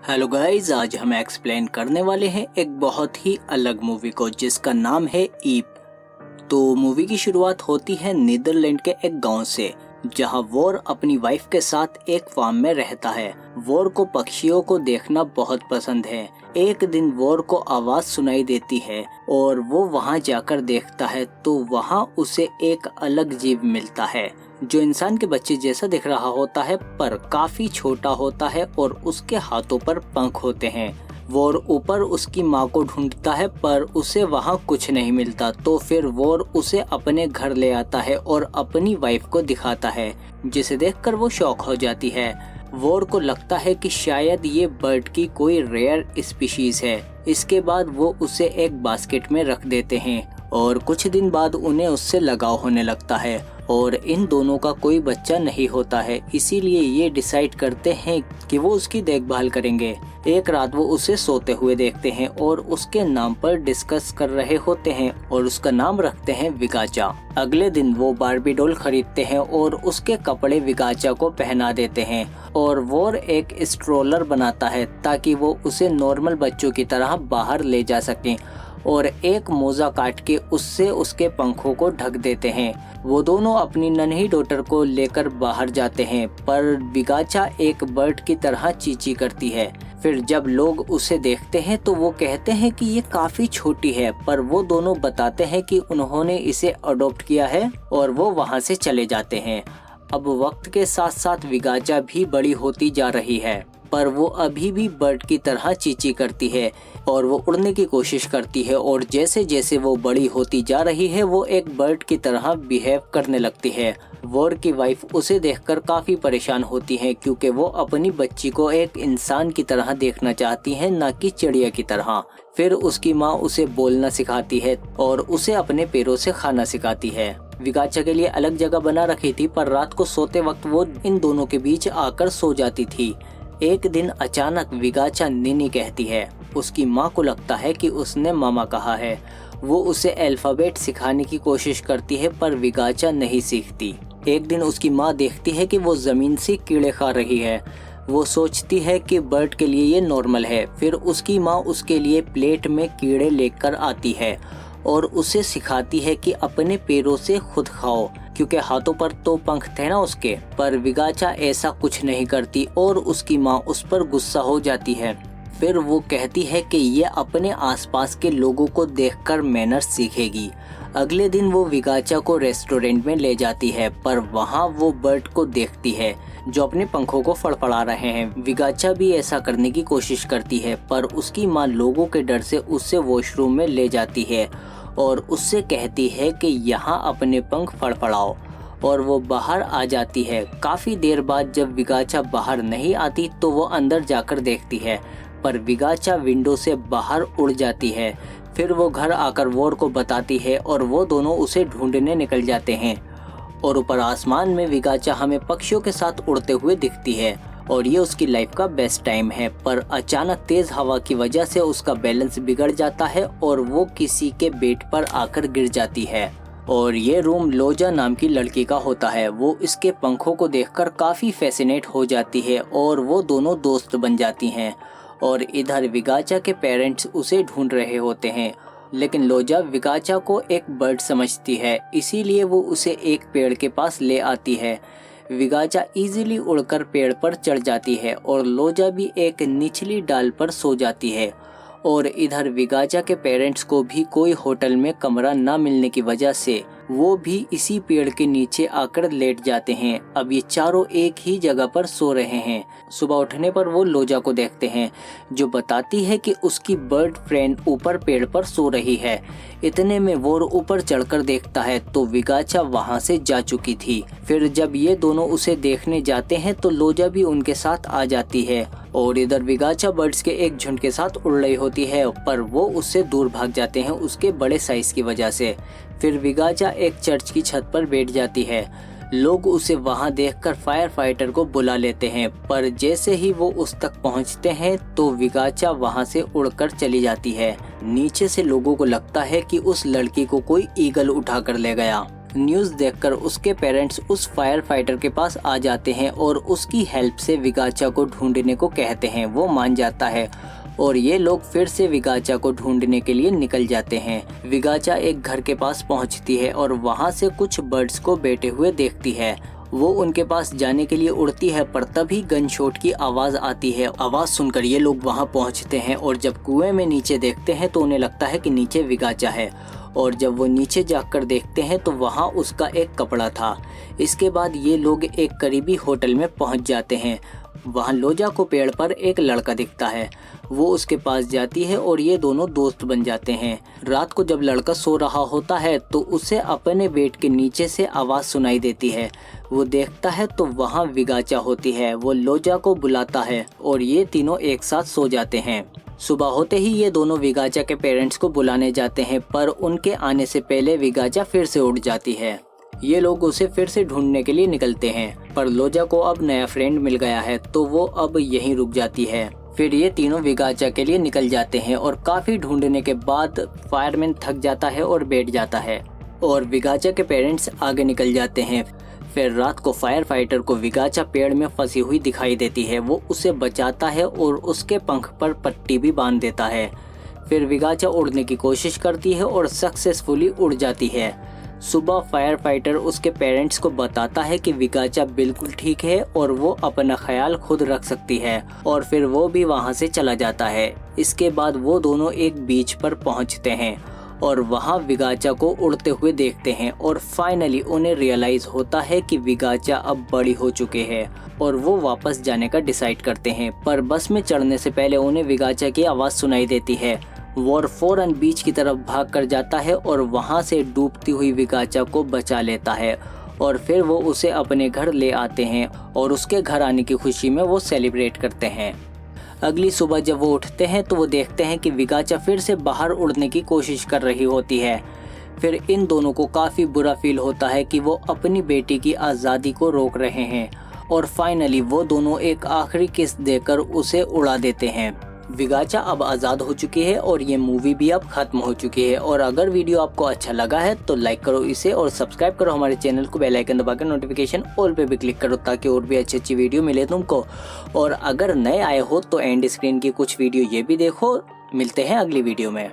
Hello guys, आज हम explain करने वाले हैं एक बहुत ही अलग मूवी को जिसका नाम है ईप। तो मूवी की शुरुआत होती है नीदरलैंड के एक गांव से, जहां वॉर अपनी वाइफ के साथ एक फार्म में रहता है। वॉर को पक्षियों को देखना बहुत पसंद है। एक दिन वॉर को आवाज सुनाई देती है और वो वहां जाकर देखता है तो वहां उसे एक अलग जीव मिलता है जो इंसान के बच्चे जैसा दिख रहा होता है पर काफी छोटा होता है और उसके हाथों पर पंख होते हैं। वॉर ऊपर उसकी माँ को ढूंढता है पर उसे वहाँ कुछ नहीं मिलता। तो फिर वॉर उसे अपने घर ले आता है और अपनी वाइफ को दिखाता है, जिसे देखकर वो शॉक हो जाती है। वॉर को लगता है कि शायद ये बर्ड की कोई रेयर स्पीशीज है। इसके बाद वो उसे एक बास्केट में रख देते हैं और कुछ दिन बाद उन्हें उससे लगाव होने लगता है और इन दोनों का कोई बच्चा नहीं होता है। इसीलिए ये डिसाइड करते हैं कि वो उसकी देखभाल करेंगे। एक रात वो उसे सोते हुए देखते हैं और उसके नाम पर डिस्कस कर रहे होते हैं और उसका नाम रखते हैं विगाचा। अगले दिन वो बार्बी डॉल खरीदते हैं और उसके कपड़े विगाचा को पहना देते हैं और वॉर एक स्ट्रोलर बनाता है ताकि वो उसे नॉर्मल बच्चों की तरह बाहर ले जा सकें और एक मोजा काट के उससे उसके पंखों को ढक देते हैं। वो दोनों अपनी नन्ही डॉटर को लेकर बाहर जाते हैं पर विगाचा एक बर्ड की तरह चींची करती है। फिर जब लोग उसे देखते हैं तो वो कहते हैं कि ये काफी छोटी है, पर वो दोनों बताते हैं कि उन्होंने इसे अडॉप्ट किया है और वो वहाँ से चले जाते हैं। अब वक्त के साथ साथ विगाचा भी बड़ी होती जा रही है पर वो अभी भी बर्ड की तरह चींची करती है और वो उड़ने की कोशिश करती है और जैसे जैसे वो बड़ी होती जा रही है वो एक बर्ड की तरह बिहेव करने लगती है। वॉर की वाइफ उसे देखकर काफी परेशान होती है क्योंकि वो अपनी बच्ची को एक इंसान की तरह देखना चाहती है, ना कि चिड़िया की तरह। फिर उसकी माँ उसे बोलना सिखाती है और उसे अपने पैरों से खाना सिखाती है। विगाचा के लिए अलग जगह बना रखी थी पर रात को सोते वक्त वो इन दोनों के बीच आकर सो जाती थी। एक दिन अचानक विगाचा निनी कहती है। उसकी माँ को लगता है कि उसने मामा कहा है। वो उसे अल्फाबेट सिखाने की कोशिश करती है पर विगाचा नहीं सीखती। एक दिन उसकी माँ देखती है कि वो जमीन से कीड़े खा रही है। वो सोचती है कि बर्ड के लिए ये नॉर्मल है। फिर उसकी माँ उसके लिए प्लेट में कीड़े लेकर आती है और उसे सिखाती है कि अपने पैरों से खुद खाओ, क्योंकि हाथों पर तो पंख थे ना उसके। पर विगाचा ऐसा कुछ नहीं करती और उसकी माँ उस पर गुस्सा हो जाती है। फिर वो कहती है कि ये अपने आसपास के लोगों को देखकर मैनर्स सीखेगी। अगले दिन वो विगाचा को रेस्टोरेंट में ले जाती है पर वहाँ वो बर्ड को देखती है जो अपने पंखों को फड़फड़ा रहे हैं। विगाचा भी ऐसा करने की कोशिश करती है पर उसकी माँ लोगों के डर से उसे वॉशरूम में ले जाती है और उससे कहती है कि यहाँ अपने पंख फड़फड़ाओ और वो बाहर आ जाती है। काफी देर बाद जब विगाचा बाहर नहीं आती तो वो अंदर जाकर देखती है पर विगाचा विंडो से बाहर उड़ जाती है। फिर वो घर आकर वॉर को बताती है और वो दोनों उसे ढूंढने निकल जाते हैं और ऊपर आसमान में विगाचा हमें पक्षियों के साथ उड़ते हुए दिखती है और ये उसकी लाइफ का बेस्ट टाइम है। पर अचानक तेज हवा की वजह से उसका बैलेंस बिगड़ जाता है और वो किसी के बेड पर आकर गिर जाती है और ये रूम लोजा नाम की लड़की का होता है। वो इसके पंखों को देखकर काफी फैसिनेट हो जाती है और वो दोनों दोस्त बन जाती हैं। और इधर विगाचा के पेरेंट्स उसे ढूंढ रहे होते हैं, लेकिन लोजा विगाचा को एक बर्ड समझती है, इसीलिए वो उसे एक पेड़ के पास ले आती है। विगाचा इजीली उड़कर पेड़ पर चढ़ जाती है और लोजा भी एक निचली डाल पर सो जाती है। और इधर विगाचा के पेरेंट्स को भी कोई होटल में कमरा न मिलने की वजह से वो भी इसी पेड़ के नीचे आकर लेट जाते हैं। अब ये चारों एक ही जगह पर सो रहे हैं। सुबह उठने पर वो लोजा को देखते हैं जो बताती है कि उसकी बर्ड फ्रेंड ऊपर पेड़ पर सो रही है। इतने में वो ऊपर चढ़कर देखता है तो विगाचा वहां से जा चुकी थी। फिर जब ये दोनों उसे देखने जाते हैं तो लोजा भी उनके साथ आ जाती है और इधर विगाचा बर्ड्स के एक झुंड के साथ उड़ रही होती है पर वो उससे दूर भाग जाते हैं उसके बड़े साइज की वजह से। फिर विगाचा एक चर्च की छत पर बैठ जाती है। लोग उसे वहां देखकर फायर फाइटर को बुला लेते हैं पर जैसे ही वो उस तक पहुंचते हैं तो विगाचा वहां से उड़कर चली जाती है। नीचे से लोगों को लगता है कि उस लड़की को कोई ईगल उठा कर ले गया। न्यूज़ देखकर उसके पेरेंट्स उस फायर फाइटर के पास आ जाते हैं और उसकी हेल्प से विगाचा को ढूंढने को कहते हैं। वो मान जाता है और ये लोग फिर से विगाचा को ढूंढने के लिए निकल जाते हैं। विगाचा एक घर के पास पहुंचती है और वहां से कुछ बर्ड्स को बैठे हुए देखती है। वो उनके पास जाने के लिए उड़ती है, पर तभी गन शॉट की आवाज़ आती है। आवाज़ सुनकर ये लोग वहां पहुंचते हैं और जब कुएं में नीचे देखते हैं तो उन्हें लगता है कि नीचे विगाचा है, और जब वो नीचे जाकर देखते हैं तो वहाँ उसका एक कपड़ा था। इसके बाद ये लोग एक करीबी होटल में पहुँच जाते हैं। वहाँ लोजा को पेड़ पर एक लड़का दिखता है। वो उसके पास जाती है और ये दोनों दोस्त बन जाते हैं। रात को जब लड़का सो रहा होता है तो उसे अपने बेड के नीचे से आवाज़ सुनाई देती है। वो देखता है तो वहाँ विगाचा होती है। वो लोजा को बुलाता है और ये तीनों एक साथ सो जाते हैं। सुबह होते ही ये दोनों विगाचा के पेरेंट्स को बुलाने जाते हैं, पर उनके आने से पहले विगाचा फिर से उड़ जाती है। ये लोग उसे फिर से ढूंढने के लिए निकलते हैं, पर लोजा को अब नया फ्रेंड मिल गया है तो वो अब यहीं रुक जाती है। फिर ये तीनों विगाचा के लिए निकल जाते हैं और काफी ढूंढने के बाद फायरमैन थक जाता है और बैठ जाता है और विगाचा के पेरेंट्स आगे निकल जाते हैं। फिर रात को फायर फाइटर को विगाचा पेड़ में फंसी हुई दिखाई देती है। वो उसे बचाता है और उसके पंख पर पट्टी भी बांध देता है। फिर विगाचा उड़ने की कोशिश करती है और सक्सेसफुली उड़ जाती है। सुबह फायर फाइटर उसके पेरेंट्स को बताता है कि विगाचा बिल्कुल ठीक है और वो अपना ख्याल खुद रख सकती है, और फिर वो भी वहाँ से चला जाता है। इसके बाद वो दोनों एक बीच पर पहुँचते हैं और वहाँ विगाचा को उड़ते हुए देखते हैं और फाइनली उन्हें रियलाइज होता है कि विगाचा अब बड़ी हो चुके हैं और वो वापस जाने का डिसाइड करते हैं। पर बस में चढ़ने से पहले उन्हें विगाचा की आवाज़ सुनाई देती है। वॉर फौरन बीच की तरफ भाग कर जाता है और वहाँ से डूबती हुई विगाचा को बचा लेता है और फिर वो उसे अपने घर ले आते हैं और उसके घर आने की खुशी में वो सेलिब्रेट करते हैं। अगली सुबह जब वो उठते हैं तो वो देखते हैं कि विगाचा फिर से बाहर उड़ने की कोशिश कर रही होती है। फिर इन दोनों को काफ़ी बुरा फील होता है कि वो अपनी बेटी की आज़ादी को रोक रहे हैं और फाइनली वो दोनों एक आखिरी किस देकर उसे उड़ा देते हैं। विगाचा अब आज़ाद हो चुकी है और ये मूवी भी अब खत्म हो चुकी है। और अगर वीडियो आपको अच्छा लगा है तो लाइक करो इसे और सब्सक्राइब करो हमारे चैनल को, बेल आइकन दबाकर नोटिफिकेशन ऑल पे भी क्लिक करो ताकि और भी अच्छी अच्छी वीडियो मिले तुमको। और अगर नए आए हो तो एंड स्क्रीन की कुछ वीडियो ये भी देखो। मिलते हैं अगली वीडियो में।